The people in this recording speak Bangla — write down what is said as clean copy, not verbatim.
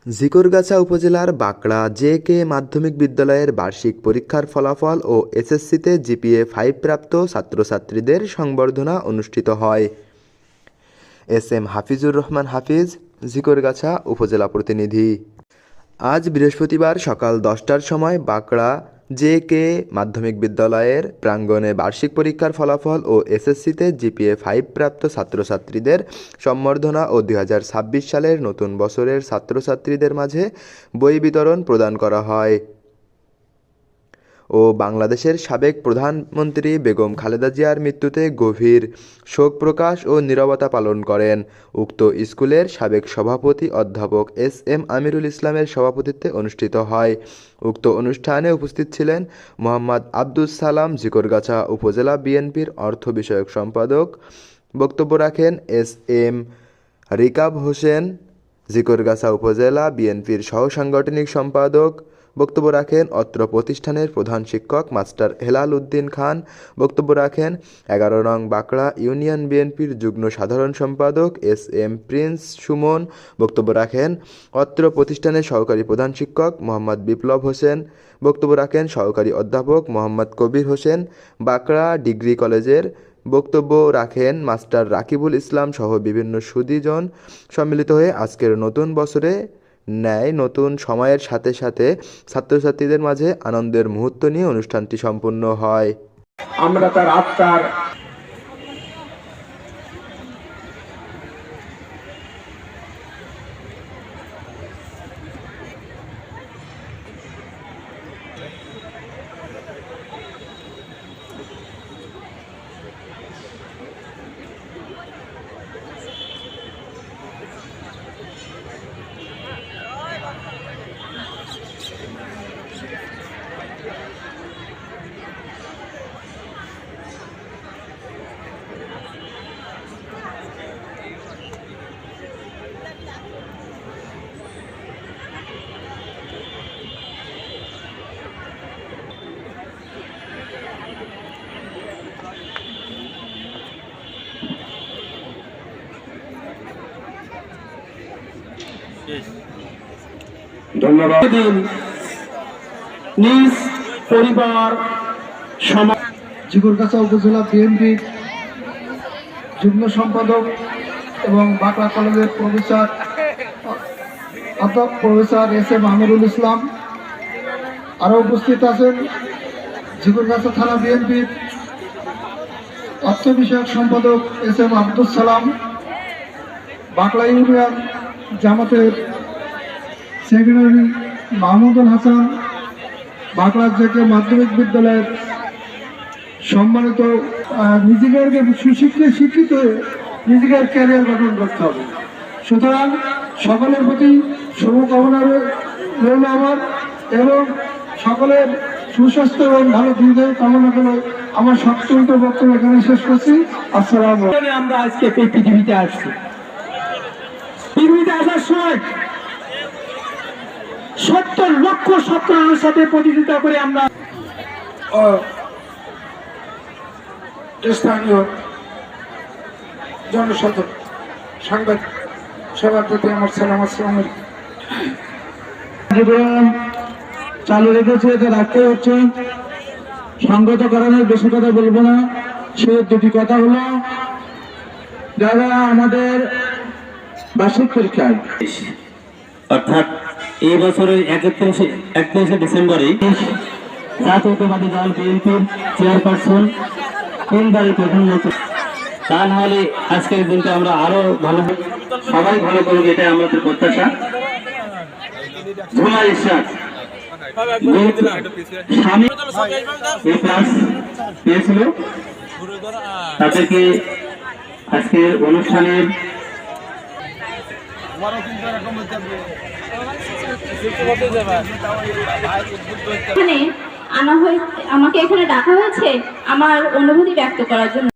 ঝিকরগাছা উপজেলার বাকড়া জে.কে মাধ্যমিক বিদ্যালয়ের বার্ষিক পরীক্ষার ফলাফল ও এসএসসিতে জিপিএ-5 প্রাপ্ত ছাত্রছাত্রীদের সংবর্ধনা অনুষ্ঠিত হয়। এস.এম. হাফিজুর রহমান হাফিজ, ঝিকরগাছা উপজেলা প্রতিনিধি। আজ বৃহস্পতিবার সকাল 10টার সময় বাকড়া জে.কে মাধ্যমিক বিদ্যালয়ের প্রাঙ্গণে বার্ষিক পরীক্ষার ফলাফল ও এসএসসিতে জিপিএ-5 প্রাপ্ত ছাত্রছাত্রীদের সম্বর্ধনা ও 2026 সালের নতুন বছরের ছাত্রছাত্রীদের মাঝে বই বিতরণ প্রদান করা হয় ও বাংলাদেশের সাবেক প্রধানমন্ত্রী বেগম খালেদা জিয়ার মৃত্যুতে গভীর শোক প্রকাশ ও নীরবতা পালন করেন। উক্ত স্কুলের সাবেক সভাপতি অধ্যাপক এস.এম. আমিরুল ইসলামের সভাপতিত্বে অনুষ্ঠিত হয়। উক্ত অনুষ্ঠানে উপস্থিত ছিলেন মোহাম্মদ আব্দুস সালাম, ঝিকরগাছা উপজেলা বিএনপির অর্থ বিষয়ক সম্পাদক। বক্তব্য রাখেন এস.এম. রিকাব হোসেন, ঝিকরগাছা উপজেলা বিএনপির সহ-সাংগঠনিক সম্পাদক। বক্তব্য রাখেন অত্র প্রতিষ্ঠানের প্রধান শিক্ষক মাস্টার হেলাল উদ্দিন খান। বক্তব্য রাখেন 11 নং বাকড়া ইউনিয়ন বিএনপির যুগ্ম সাধারণ সম্পাদক এস.এম. প্রিন্স সুমন। বক্তব্য রাখেন অত্র প্রতিষ্ঠানের সহকারী প্রধান শিক্ষক মোহাম্মদ বিপ্লব হোসেন। বক্তব্য রাখেন সহকারী অধ্যাপক মোহাম্মদ কবির হোসেন, বাকড়া ডিগ্রি কলেজের। বক্তব্য রাখেন মাস্টার রাকিবুল ইসলাম সহ বিভিন্ন সুধীজন। সম্মিলিত হয়ে আজকের নতুন বছরে ন্যায় নতুন সময়ের সাথে সাথে ছাত্রছাত্রীদের মাঝে আনন্দের মুহূর্ত নিয়ে অনুষ্ঠানটি সম্পন্ন হয়। আমরা তার আত্মার ধন্যবাদ দিন নিজ পরিবার সমাজ ঝিকরগাছা উপজেলা বিএনপির যুগ্ম সম্পাদক এবং বাকড়া কলেজের প্রফেসর এস.এম. আমিরুল ইসলাম। আরও উপস্থিত আছেন ঝিকরগাছা থানা বিএনপির অর্থ বিষয়ক সম্পাদক এস.এম. আব্দুস সালাম, বাকড়া ইউনিয়ন জামাতের সেক্রেটারি মাহমুদুল হাসান, বাকড়া জে.কে মাধ্যমিক বিদ্যালয়ের সম্মানিত। নিজেকে শিক্ষিত হয়ে নিজেদের ক্যারিয়ার গঠন করতে হবে। সুতরাং সকলের প্রতি শুভকামনা রইল আমার, এবং সকলের সুস্বাস্থ্য এবং ভালো দীর্ঘায়ু কামনা করে আমার সংক্ষিপ্ত বক্তব্য এখানে শেষ করছি। আসসালামু আলাইকুম। আমরা আজকে এই পৃথিবীতে আসছি। পৃথিবীতে আসার সময় 70 লক্ষ ছাত্রের সাথে প্রতিযোগিতা করে আমরা স্থানীয় জনসাধারণ সাংবাদিক সবার প্রতি আমার সালাম। আসসালামু আলাইকুম। চালু রেখেছে, এটা রাখতে হচ্ছে। সংগত কারণে বেশি কথা বলবো না। সে দুটি কথা হলো, যারা আমাদের বার্ষিক পরীক্ষায় অর্থাৎ এই বছরের 31শে ডিসেম্বরে জাতীয়তাবাদী দল বিএনপির চেয়ারপারসন তিনবারের প্রধানমন্ত্রী, তা নাহলে আজকের দিনটা আমরা আরো ভালো সবাই ভালো করুক, এটাই আমাদের প্রত্যাশা। ঝুমা ইশরাক স্বামী পেয়েছিল, তাদেরকে আজকের অনুষ্ঠানের আমাকে এখানে ডাকা হয়েছে আমার অনুভূতি ব্যক্ত করার জন্য।